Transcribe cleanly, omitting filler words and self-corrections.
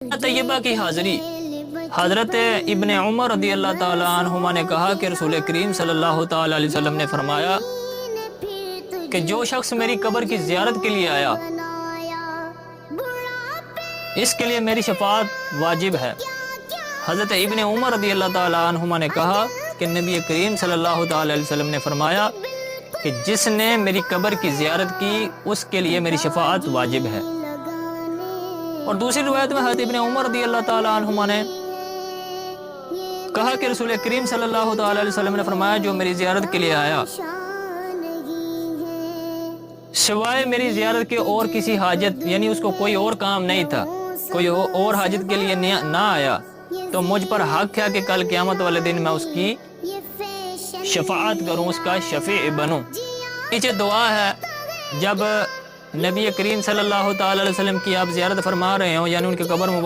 طیبہ کی حاضری۔ حضرت ابن عمر رضی اللہ تعالیٰ عنہما نے کہا کہ رسول کریم صلی اللہ تعالیٰ علیہ وسلم نے فرمایا کہ جو شخص میری قبر کی زیارت کے لیے آیا اس کے لیے میری شفاعت واجب ہے۔ حضرت ابن عمر رضی اللہ تعالیٰ عنہما نے کہا کہ نبی کریم صلی اللہ تعالیٰ علیہ وسلم نے فرمایا کہ جس نے میری قبر کی زیارت کی اس کے لیے میری شفاعت واجب ہے۔ اور دوسری روایت میں حضرت ابن عمر رضی اللہ تعالیٰ عنہما نے کہا کہ رسول کریم صلی اللہ تعالیٰ علیہ وسلم نے فرمایا جو میری زیارت کے لیے آیا سوائے میری زیارت کے اور کسی حاجت یعنی اس کو کوئی اور کام نہیں تھا، کوئی اور حاجت کے لیے نہ آیا تو مجھ پر حق ہے کہ کل قیامت والے دن میں اس کی شفاعت کروں، اس کا شفیع بنوں۔ نیچے دعا ہے جب نبی کریم صلی اللہ تعالی علیہ وسلم کی آپ زیارت فرما رہے ہوں یعنی ان کے قبر مبارک